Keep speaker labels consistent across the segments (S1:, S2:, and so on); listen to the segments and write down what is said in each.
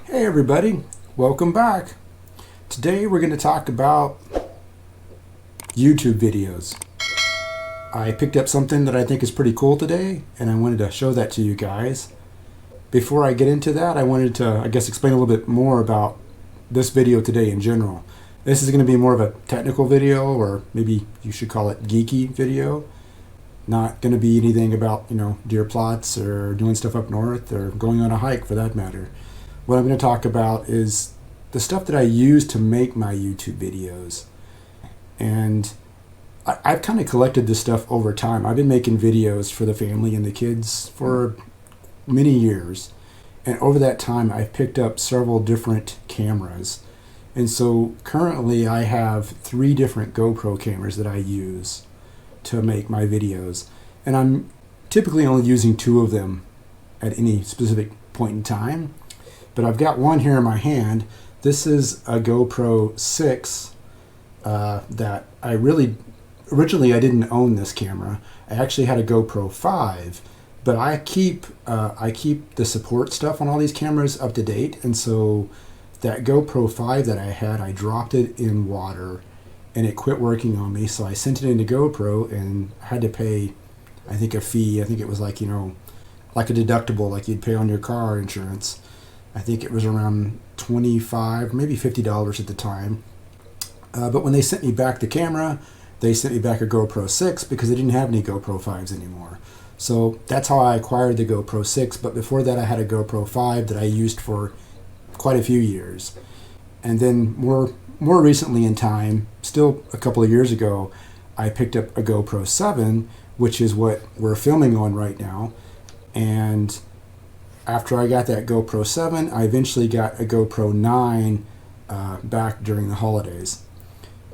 S1: Hey everybody, welcome back. Today we're going to talk about YouTube videos. I picked up something that I think is pretty cool today and I wanted to show that to you guys. Before I get into that, I wanted to, explain a little bit more about this video today in general. This is going to be more of a technical video, or maybe you should call it geeky video. Not going to be anything about, deer plots or doing stuff up north or going on a hike for that matter. What I'm going to talk about is the stuff that I use to make my YouTube videos. And I've kind of collected this stuff over time. I've been making videos for the family and the kids for many years. And over that time, I've picked up several different cameras. And so currently I have 3 different GoPro cameras that I use to make my videos. And I'm typically only using 2 of them at any specific point in time. But I've got one here in my hand. This is a GoPro 6 that originally I didn't own this camera. I actually had a GoPro 5, but I keep the support stuff on all these cameras up to date. And so that GoPro 5 that I had, I dropped it in water and it quit working on me. So I sent it into GoPro and had to pay, I think, a fee. I think it was like, like a deductible, like you'd pay on your car insurance. I think it was around $25, maybe $50 at the time. But when they sent me back the camera, they sent me back a GoPro 6 because they didn't have any GoPro 5s anymore. So that's how I acquired the GoPro 6. But before that, I had a GoPro 5 that I used for quite a few years. And then more recently in time, still a couple of years ago, I picked up a GoPro 7, which is what we're filming on right now. And after I got that GoPro 7, I eventually got a GoPro 9 back during the holidays.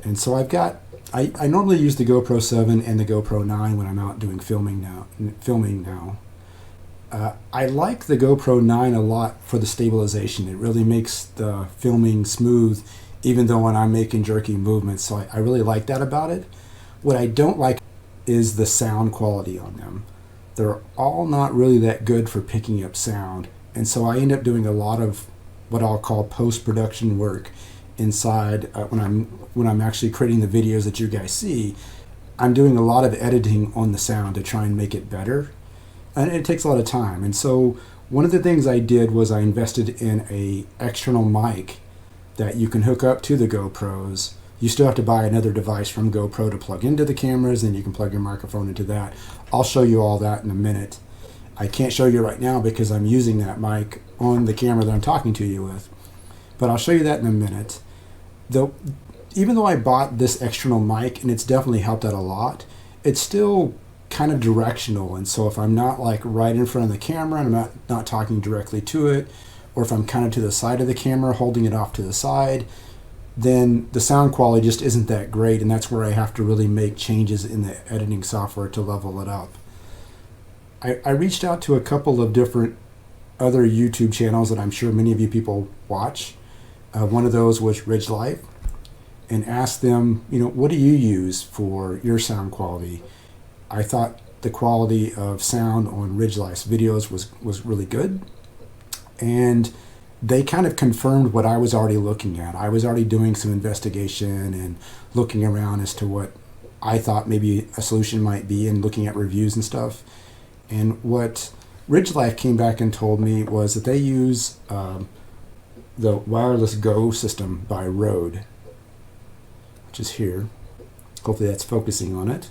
S1: And so I normally use the GoPro 7 and the GoPro 9 when I'm out doing filming now. I like the GoPro 9 a lot for the stabilization. It really makes the filming smooth, even though when I'm making jerky movements. So I really like that about it. What I don't like is the sound quality on them. They're all not really that good for picking up sound. And so I end up doing a lot of what I'll call post-production work inside when I'm actually creating the videos that you guys see. I'm doing a lot of editing on the sound to try and make it better. And it takes a lot of time. And so one of the things I did was I invested in an external mic that you can hook up to the GoPros. You still have to buy another device from GoPro to plug into the cameras, and you can plug your microphone into that. I'll show you all that in a minute. I can't show you right now because I'm using that mic on the camera that I'm talking to you with. But I'll show you that in a minute. Even though I bought this external mic, and it's definitely helped out a lot, it's still kind of directional. And so if I'm not like right in front of the camera and I'm not talking directly to it, or if I'm kind of to the side of the camera holding it off to the side, then the sound quality just isn't that great, and that's where I have to really make changes in the editing software to level it up. I reached out to a couple of different other YouTube channels that I'm sure many of you people watch. One of those was Ridge Life, and asked them, what do you use for your sound quality? I thought the quality of sound on Ridge Life's videos was really good, and they kind of confirmed what I was already looking at. I was already doing some investigation and looking around as to what I thought maybe a solution might be, and looking at reviews and stuff. And what Ridge Life came back and told me was that they use the Wireless Go system by Rode, which is here. Hopefully that's focusing on it.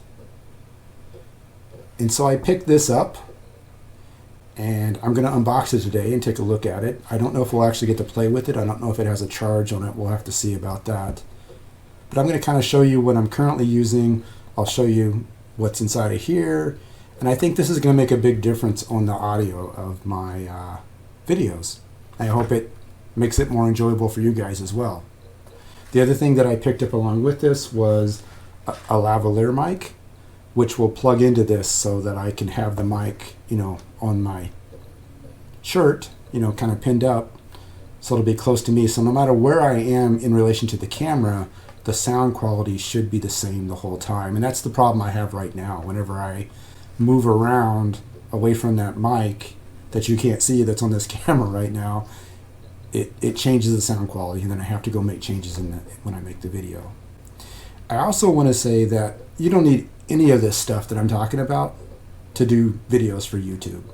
S1: And so I picked this up, and I'm going to unbox it today and take a look at it. I don't know if we'll actually get to play with it. I don't know if it has a charge on it. We'll have to see about that. But I'm going to kind of show you what I'm currently using. I'll show you what's inside of here. And I think this is going to make a big difference on the audio of my videos. I hope it makes it more enjoyable for you guys as well. The other thing that I picked up along with this was a lavalier mic, which will plug into this so that I can have the mic, on my shirt, kind of pinned up, so it'll be close to me. So no matter where I am in relation to the camera, the sound quality should be the same the whole time. And that's the problem I have right now. Whenever I move around away from that mic that you can't see that's on this camera right now, it changes the sound quality, and then I have to go make changes in when I make the video. I also want to say that you don't need any of this stuff that I'm talking about to do videos for YouTube.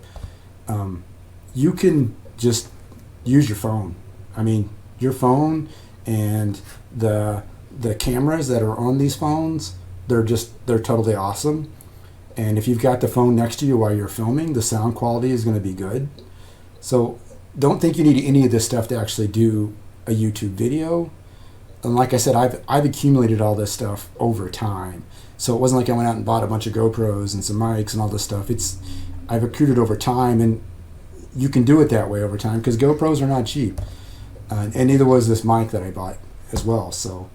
S1: You can just use your phone. I mean, your phone and the cameras that are on these phones, they're totally awesome. And if you've got the phone next to you while you're filming, the sound quality is going to be good. So don't think you need any of this stuff to actually do a YouTube video. And like I said, I've accumulated all this stuff over time. So it wasn't like I went out and bought a bunch of GoPros and some mics and all this stuff. I've accrued it over time, and you can do it that way over time because GoPros are not cheap. And neither was this mic that I bought as well. So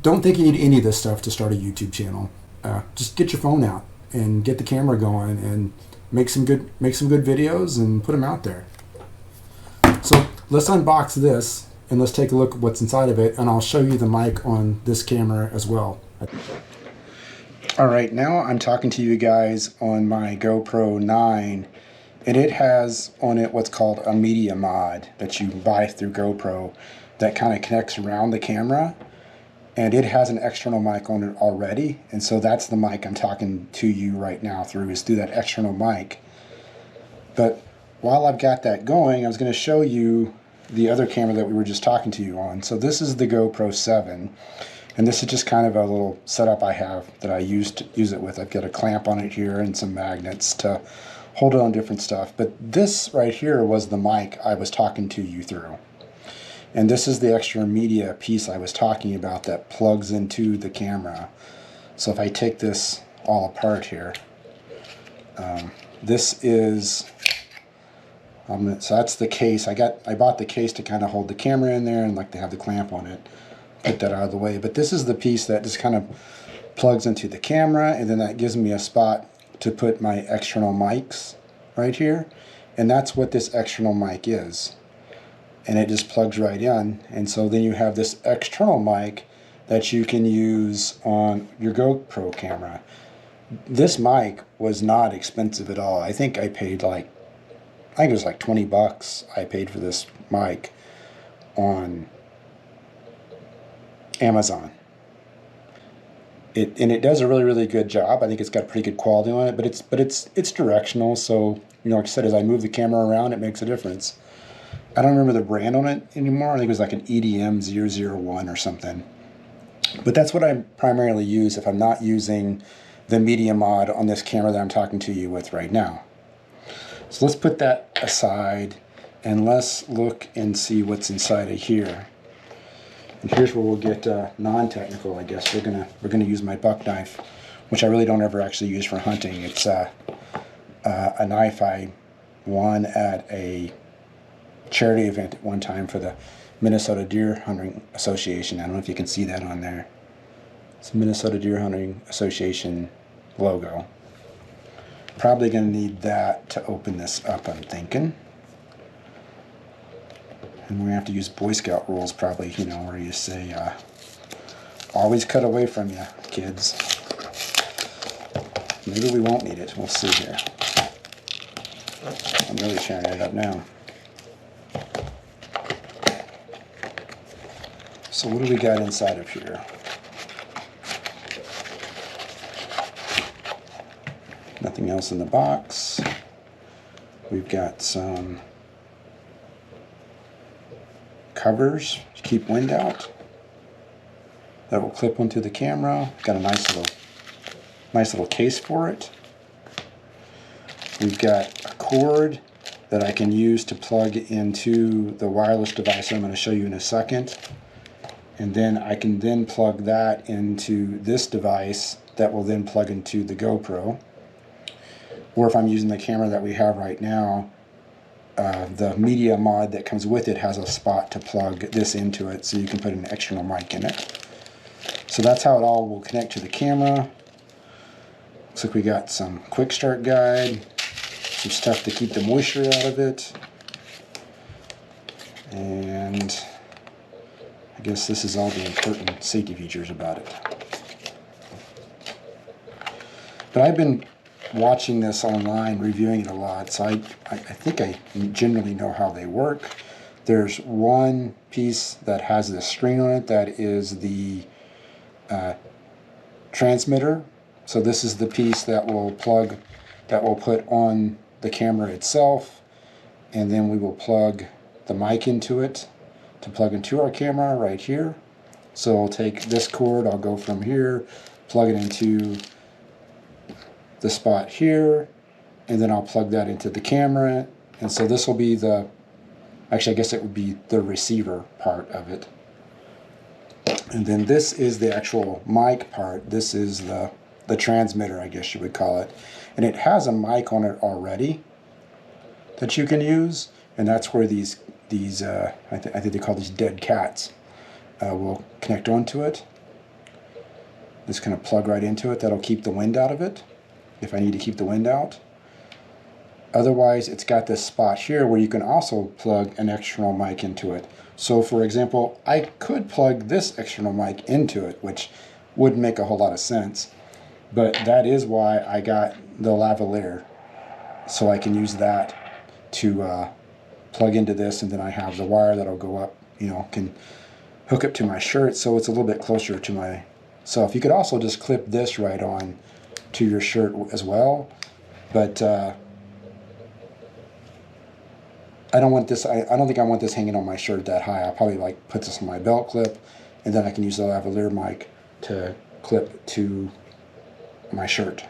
S1: don't think you need any of this stuff to start a YouTube channel. Just get your phone out and get the camera going and make some good videos and put them out there. So let's unbox this and let's take a look at what's inside of it, and I'll show you the mic on this camera as well. All right, now I'm talking to you guys on my GoPro 9, and it has on it what's called a media mod that you buy through GoPro that kind of connects around the camera, and it has an external mic on it already, and so that's the mic I'm talking to you right now through that external mic. But while I've got that going, I was going to show you the other camera that we were just talking to you on. So this is the GoPro 7. And this is just kind of a little setup I have that I use it with. I've got a clamp on it here and some magnets to hold it on different stuff. But this right here was the mic I was talking to you through. And this is the extra media piece I was talking about that plugs into the camera. So if I take this all apart here, this is, so that's the case. I bought the case to kind of hold the camera in there and like to have the clamp on it. Put that out of the way, but this is the piece that just kind of plugs into the camera, and then that gives me a spot to put my external mics right here, and that's what this external mic is, and it just plugs right in. And so then you have this external mic that you can use on your GoPro camera. This mic was not expensive at all. I think it was like 20 bucks I paid for this mic on Amazon. It does a really good job. I think it's got pretty good quality on it, but it's directional. So like I said, as I move the camera around, it makes a difference. I don't remember the brand on it anymore. I think it was like an EDM 001 or something. But that's what I primarily use if I'm not using the media mod on this camera that I'm talking to you with right now. So let's put that aside and let's look and see what's inside of here. And here's where we'll get non-technical, I guess. We're gonna use my buck knife, which I really don't ever actually use for hunting. It's a knife I won at a charity event at one time for the Minnesota Deer Hunting Association. I don't know if you can see that on there. It's the Minnesota Deer Hunting Association logo. Probably gonna need that to open this up, I'm thinking. And we're going to have to use Boy Scout rules probably, where you say, always cut away from you, kids. Maybe we won't need it. We'll see here. I'm really tearing it up now. So what do we got inside of here? Nothing else in the box. We've got some covers to keep wind out that will clip onto the camera. Got a nice little case for it. We've got a cord that I can use to plug into the wireless device I'm going to show you in a second, and then I can then plug that into this device that will then plug into the GoPro, or if I'm using the camera that we have right now, the media mod that comes with it has a spot to plug this into it, so you can put an external mic in it. So that's how it all will connect to the camera. Looks like we got some quick start guide, some stuff to keep the moisture out of it, and I guess this is all the important safety features about it. But I've been watching this online, reviewing it a lot, so I think I generally know how they work. There's one piece that has the string on it that is the transmitter. So this is the piece that will put on the camera itself, and then we will plug the mic into it to plug into our camera right here. So I'll take this cord, I'll go from here, plug it into the spot here, and then I'll plug that into the camera. And so this will be the, actually I guess it would be the receiver part of it. And then this is the actual mic part. This is the transmitter, I guess you would call it. And it has a mic on it already that you can use, and that's where these I think they call these dead cats will connect onto it. Just kind of plug right into it. That'll keep the wind out of it if I need to keep the wind out. Otherwise, it's got this spot here where you can also plug an external mic into it. So for example, I could plug this external mic into it, which wouldn't make a whole lot of sense, but that is why I got the lavalier, so I can use that to plug into this, and then I have the wire that'll go up, you know, can hook up to my shirt so it's a little bit closer to myself. You could also just clip this right on to your shirt as well, but I don't want this, I don't think I want this hanging on my shirt that high. I'll probably like put this on my belt clip, and then I can use the lavalier mic to clip to my shirt.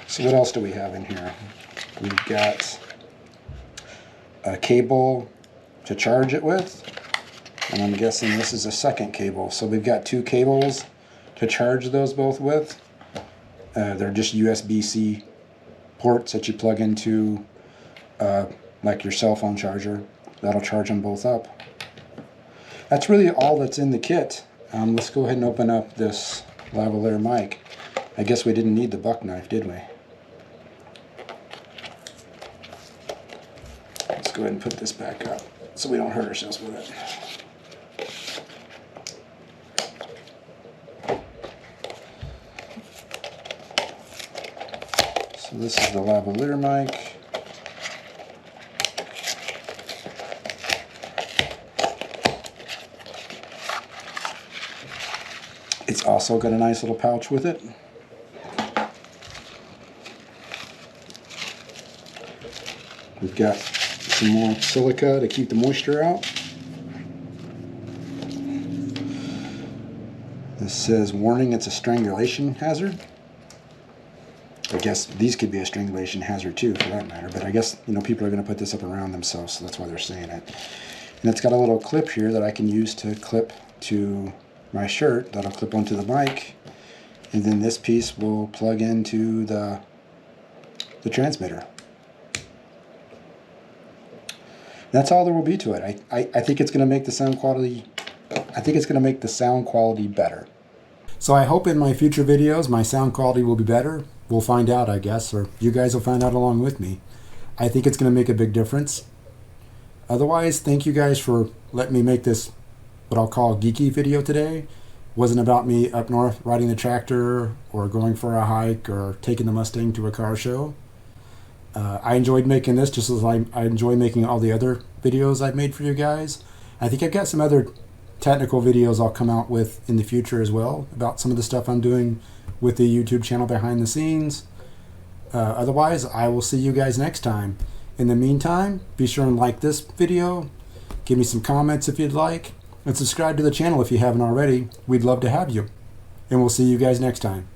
S1: So what else do we have in here? We've got a cable to charge it with, and I'm guessing this is a second cable. So we've got two cables to charge those both with. They're just USB-C ports that you plug into like your cell phone charger. That'll charge them both up. That's really all that's in the kit. Let's go ahead and open up this lavalier mic. I guess we didn't need the buck knife, did we? Let's go ahead and put this back up so we don't hurt ourselves with it. So this is the lavalier mic. It's also got a nice little pouch with it. We've got some more silica to keep the moisture out. This says, warning, it's a strangulation hazard. I guess these could be a strangulation hazard too, for that matter, but I guess, you know, people are going to put this up around themselves, so that's why they're saying it. And it's got a little clip here that I can use to clip to my shirt. That'll clip onto the mic, and then this piece will plug into the transmitter. That's all there will be to it. I think it's going to make the sound quality, I think it's going to make the sound quality better. So I hope in my future videos my sound quality will be better. We'll find out, I guess, or you guys will find out along with me. I think it's going to make a big difference. Otherwise, thank you guys for letting me make this what I'll call a geeky video today. It wasn't about me up north riding the tractor or going for a hike or taking the Mustang to a car show. I enjoyed making this just as I enjoy making all the other videos I've made for you guys. I think I've got some other technical videos I'll come out with in the future as well about some of the stuff I'm doing with the YouTube channel behind the scenes. Otherwise, I will see you guys next time. In the meantime, be sure and like this video, give me some comments if you'd like, and subscribe to the channel if you haven't already. We'd love to have you. And we'll see you guys next time.